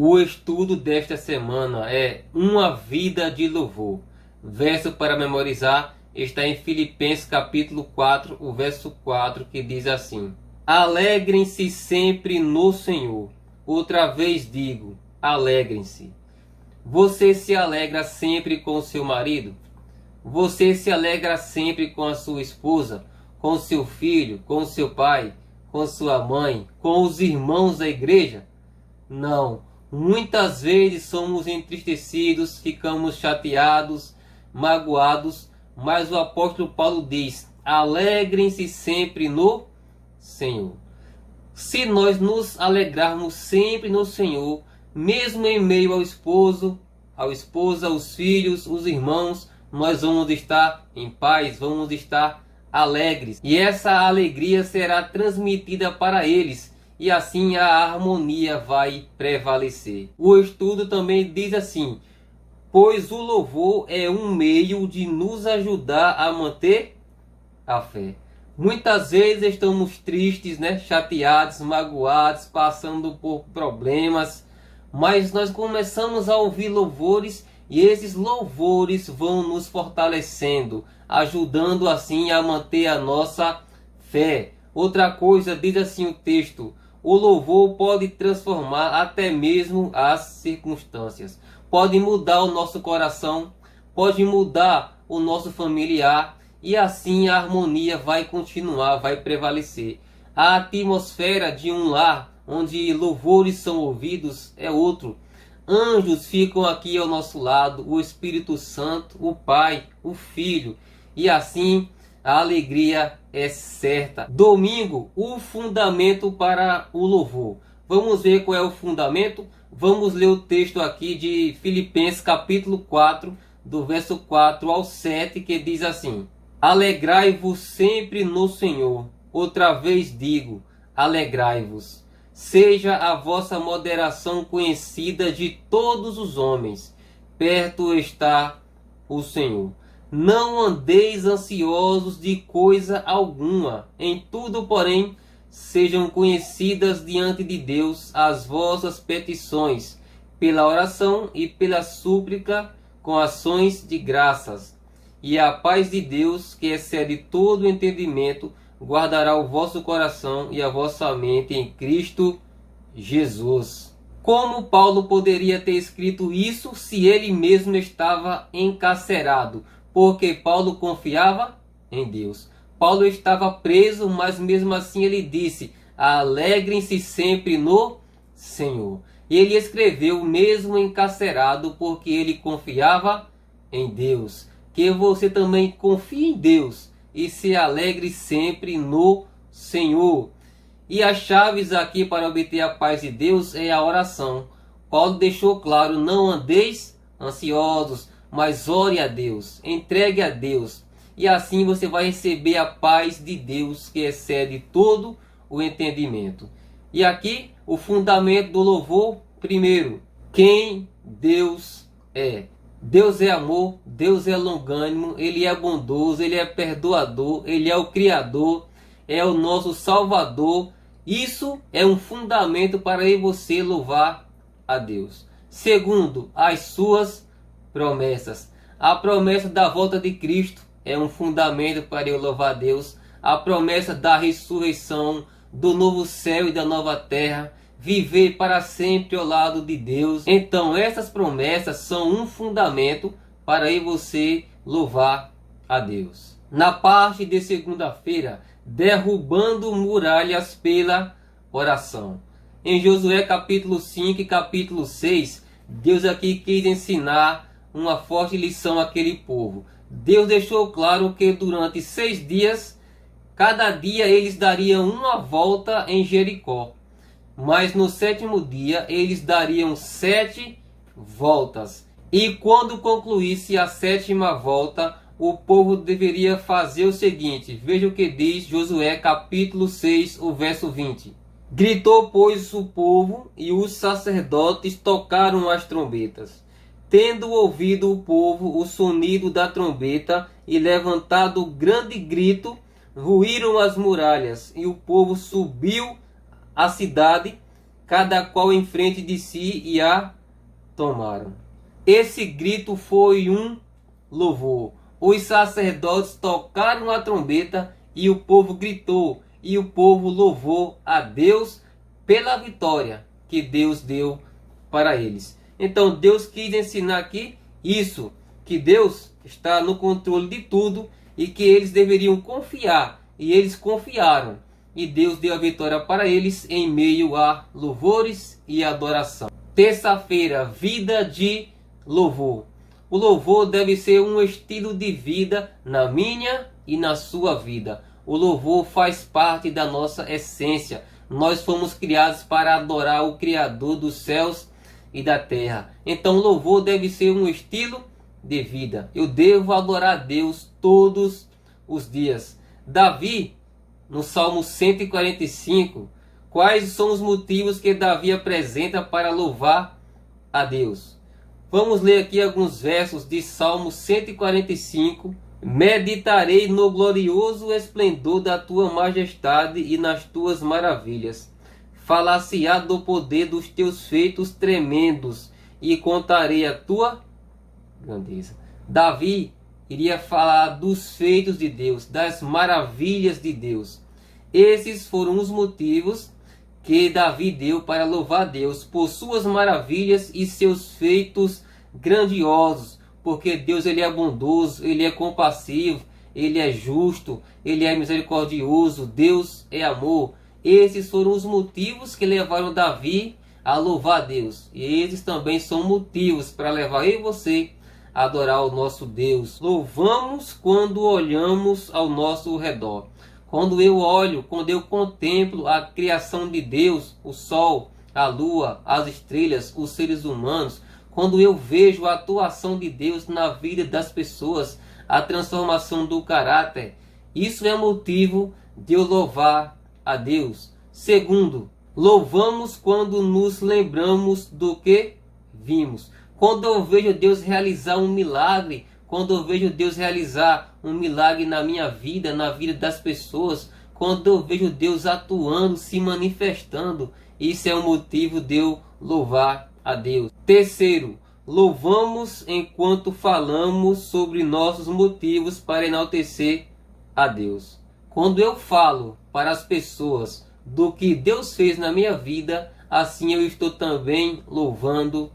O estudo desta semana é uma vida de louvor. Verso para memorizar está em Filipenses capítulo 4, o verso 4, que diz assim: Alegrem-se sempre no Senhor. Outra vez digo, alegrem-se. Você se alegra sempre com o seu marido? Você se alegra sempre com a sua esposa, com o seu filho, com o seu pai, com sua mãe, com os irmãos da igreja? Não. Muitas vezes somos entristecidos, ficamos chateados, magoados, mas o apóstolo Paulo diz: alegrem-se sempre no Senhor. Se nós nos alegrarmos sempre no Senhor, mesmo em meio ao esposo, à esposa, aos filhos, os irmãos, nós vamos estar em paz, vamos estar alegres. E essa alegria será transmitida para eles. E assim a harmonia vai prevalecer. O estudo também diz assim: pois o louvor é um meio de nos ajudar a manter a fé. Muitas vezes estamos tristes, chateados, magoados, passando por problemas, mas nós começamos a ouvir louvores e esses louvores vão nos fortalecendo, ajudando assim a manter a nossa fé. Outra coisa, diz assim o texto: o louvor pode transformar até mesmo as circunstâncias. Pode mudar o nosso coração, pode mudar o nosso familiar, e assim a harmonia vai continuar, vai prevalecer. A atmosfera de um lar onde louvores são ouvidos é outro. Anjos ficam aqui ao nosso lado, o Espírito Santo, o Pai, o Filho, e assim a alegria é certa. Domingo, o fundamento para o louvor. Vamos ver qual é o fundamento? Vamos ler o texto aqui de Filipenses capítulo 4, do verso 4 ao 7, que diz assim: alegrai-vos sempre no Senhor. Outra vez digo, alegrai-vos. Seja a vossa moderação conhecida de todos os homens. Perto está o Senhor. Não andeis ansiosos de coisa alguma. Em tudo, porém, sejam conhecidas diante de Deus as vossas petições, pela oração e pela súplica, com ações de graças. E a paz de Deus, que excede todo entendimento, guardará o vosso coração e a vossa mente em Cristo Jesus. Como Paulo poderia ter escrito isso se ele mesmo estava encarcerado? Porque Paulo confiava em Deus. Paulo estava preso, mas mesmo assim ele disse: alegrem-se sempre no Senhor. E ele escreveu mesmo encarcerado porque ele confiava em Deus. Que você também confie em Deus e se alegre sempre no Senhor. E as chaves aqui para obter a paz de Deus é a oração. Paulo deixou claro: não andeis ansiosos, mas ore a Deus, entregue a Deus, e assim você vai receber a paz de Deus que excede todo o entendimento. E aqui o fundamento do louvor: primeiro, quem Deus é. Deus é amor, Deus é longânimo, Ele é bondoso, Ele é perdoador, Ele é o Criador, é o nosso Salvador. Isso é um fundamento para eu e você louvar a Deus. Segundo, as suas promessas. A promessa da volta de Cristo é um fundamento para eu louvar a Deus. A promessa da ressurreição, do novo céu e da nova terra, viver para sempre ao lado de Deus. Então essas promessas são um fundamento para eu e você louvar a Deus. Na parte de segunda-feira, derrubando muralhas pela oração. Em Josué capítulo 5 e capítulo 6, Deus aqui quis ensinar uma forte lição àquele povo. Deus deixou claro que durante 6 dias, cada dia eles dariam uma volta em Jericó. Mas no 7º dia eles dariam 7 voltas. E quando concluísse a 7ª volta, o povo deveria fazer o seguinte. Veja o que diz Josué capítulo 6, o verso 20. Gritou, pois, o povo, e os sacerdotes tocaram as trombetas. Tendo ouvido o povo o sonido da trombeta e levantado grande grito, ruíram as muralhas, e o povo subiu à cidade, cada qual em frente de si, e a tomaram. Esse grito foi um louvor. Os sacerdotes tocaram a trombeta e o povo gritou, e o povo louvou a Deus pela vitória que Deus deu para eles. Então Deus quis ensinar aqui isso, que Deus está no controle de tudo e que eles deveriam confiar, e eles confiaram, e Deus deu a vitória para eles em meio a louvores e adoração. Terça-feira, vida de louvor. O louvor deve ser um estilo de vida na minha e na sua vida. O louvor faz parte da nossa essência. Nós fomos criados para adorar o Criador dos céus e da terra. Então o louvor deve ser um estilo de vida. Eu devo adorar a Deus todos os dias. Davi, no Salmo 145, quais são os motivos que Davi apresenta para louvar a Deus? Vamos ler aqui alguns versos de Salmo 145. Meditarei no glorioso esplendor da tua majestade e nas tuas maravilhas. Falar-se-á do poder dos teus feitos tremendos e contarei a tua grandeza. Davi iria falar dos feitos de Deus, das maravilhas de Deus. Esses foram os motivos que Davi deu para louvar a Deus por suas maravilhas e seus feitos grandiosos, porque Deus, ele é bondoso, ele é compassivo, ele é justo, ele é misericordioso, Deus é amor. Esses foram os motivos que levaram Davi a louvar a Deus, e esses também são motivos para levar eu e você a adorar o nosso Deus. Louvamos quando olhamos ao nosso redor. Quando eu olho, quando eu contemplo a criação de Deus, o sol, a lua, as estrelas, os seres humanos, quando eu vejo a atuação de Deus na vida das pessoas, a transformação do caráter, isso é motivo de eu louvar a Deus. Segundo, louvamos quando nos lembramos do que vimos. Quando eu vejo Deus realizar um milagre, quando eu vejo Deus realizar um milagre na minha vida, na vida das pessoas, quando eu vejo Deus atuando, se manifestando, isso é um motivo de eu louvar a Deus. Terceiro, louvamos enquanto falamos sobre nossos motivos para enaltecer a Deus. Quando eu falo para as pessoas do que Deus fez na minha vida, assim eu estou também louvando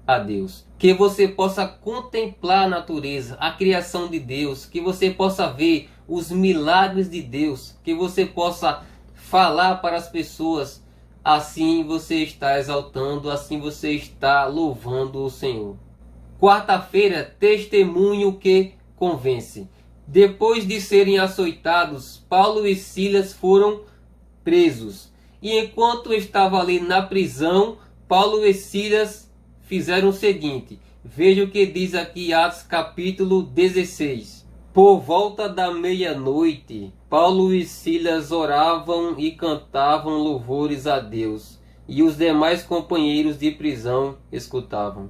a Deus. Que você possa contemplar a natureza, a criação de Deus, que você possa ver os milagres de Deus, que você possa falar para as pessoas. Assim você está exaltando, assim você está louvando o Senhor. Quarta-feira, testemunho que convence. Depois de serem açoitados, Paulo e Silas foram presos. E enquanto estava ali na prisão, Paulo e Silas fizeram o seguinte. Veja o que diz aqui Atos capítulo 16. Por volta da meia-noite, Paulo e Silas oravam e cantavam louvores a Deus, e os demais companheiros de prisão escutavam.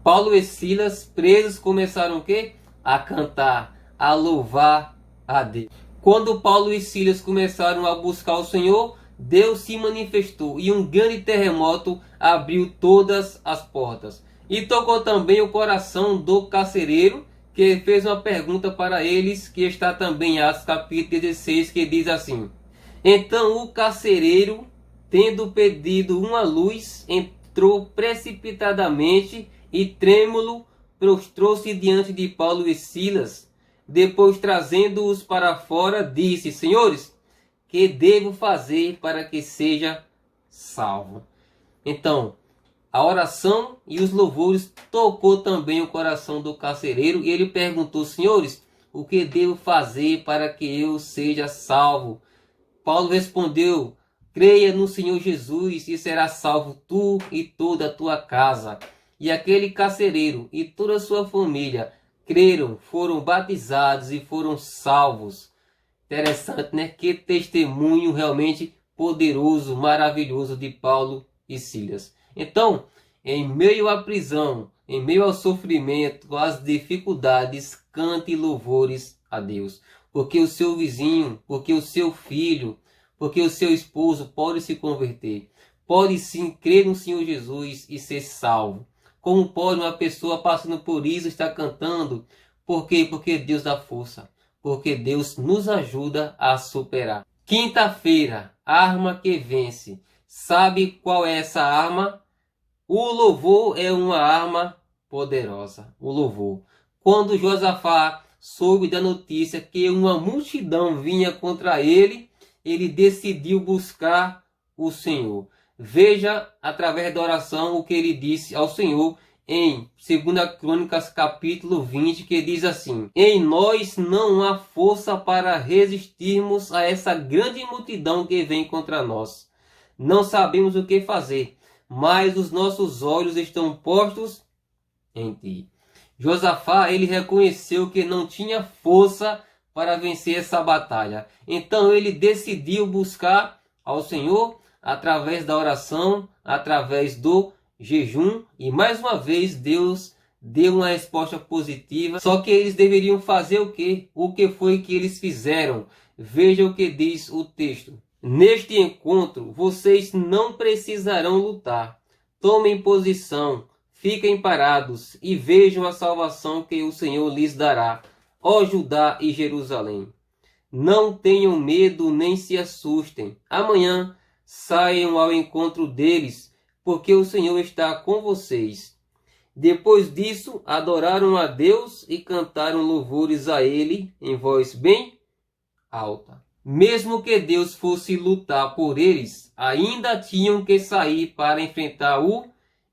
Paulo e Silas, presos, começaram o quê? A cantar, a louvar a Deus. Quando Paulo e Silas começaram a buscar o Senhor, Deus se manifestou e um grande terremoto abriu todas as portas. E tocou também o coração do carcereiro, que fez uma pergunta para eles, que está também em Atos capítulo 16, que diz assim: Então o carcereiro, tendo pedido uma luz, entrou precipitadamente e trêmulo prostrou-se diante de Paulo e Silas. Depois, trazendo-os para fora, disse: Senhores, que devo fazer para que seja salvo? Então, a oração e os louvores tocou também o coração do carcereiro, e ele perguntou: Senhores, o que devo fazer para que eu seja salvo? Paulo respondeu: Creia no Senhor Jesus e será salvo tu e toda a tua casa. E aquele carcereiro e toda a sua família creram, foram batizados e foram salvos. Interessante, né? Que testemunho realmente poderoso, maravilhoso de Paulo e Silas. Então, em meio à prisão, em meio ao sofrimento, às dificuldades, cante louvores a Deus. Porque o seu vizinho, porque o seu filho, porque o seu esposo pode se converter. pode sim crer no Senhor Jesus e ser salvo. Como pode uma pessoa passando por isso estar cantando? Por quê? Porque Deus dá força. Porque Deus nos ajuda a superar. Quinta-feira, arma que vence. Sabe qual é essa arma? O louvor é uma arma poderosa. O louvor. Quando Josafá soube da notícia que uma multidão vinha contra ele, ele decidiu buscar o Senhor. Veja através da oração o que ele disse ao Senhor em 2 Crônicas capítulo 20, que diz assim: em nós não há força para resistirmos a essa grande multidão que vem contra nós. Não sabemos o que fazer, mas os nossos olhos estão postos em ti. Josafá, ele reconheceu que não tinha força para vencer essa batalha. Então ele decidiu buscar ao Senhor através da oração, através do jejum, e mais uma vez Deus deu uma resposta positiva. Só que eles deveriam fazer o quê? O que foi que eles fizeram? Veja o que diz o texto. Neste encontro, vocês não precisarão lutar. Tomem posição, fiquem parados e vejam a salvação que o Senhor lhes dará, ó Judá e Jerusalém. Não tenham medo nem se assustem. Amanhã saiam ao encontro deles, porque o Senhor está com vocês. Depois disso, adoraram a Deus e cantaram louvores a Ele em voz bem alta. Mesmo que Deus fosse lutar por eles, ainda tinham que sair para enfrentar o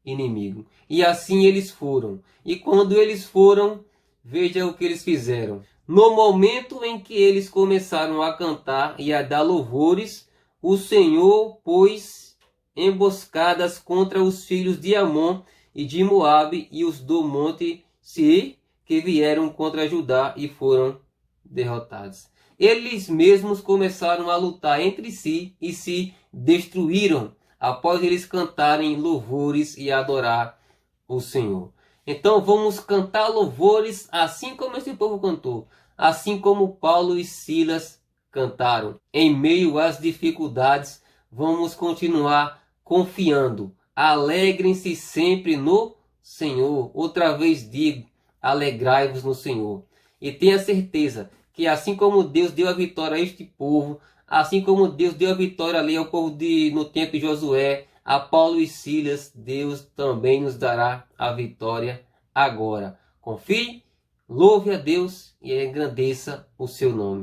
inimigo. E assim eles foram. E quando eles foram, veja o que eles fizeram. No momento em que eles começaram a cantar e a dar louvores, o Senhor pôs emboscadas contra os filhos de Amon e de Moabe e os do monte Seir, que vieram contra Judá e foram derrotados. Eles mesmos começaram a lutar entre si e se destruíram após eles cantarem louvores e adorar o Senhor. Então vamos cantar louvores assim como esse povo cantou, assim como Paulo e Silas cantaram. Em meio às dificuldades, vamos continuar confiando. Alegrem-se sempre no Senhor. Outra vez digo, alegrai-vos no Senhor. E tenha certeza que assim como Deus deu a vitória a este povo, assim como Deus deu a vitória ali ao povo no tempo de Josué, a Paulo e Silas, Deus também nos dará a vitória agora. Confie, louve a Deus e engrandeça o seu nome.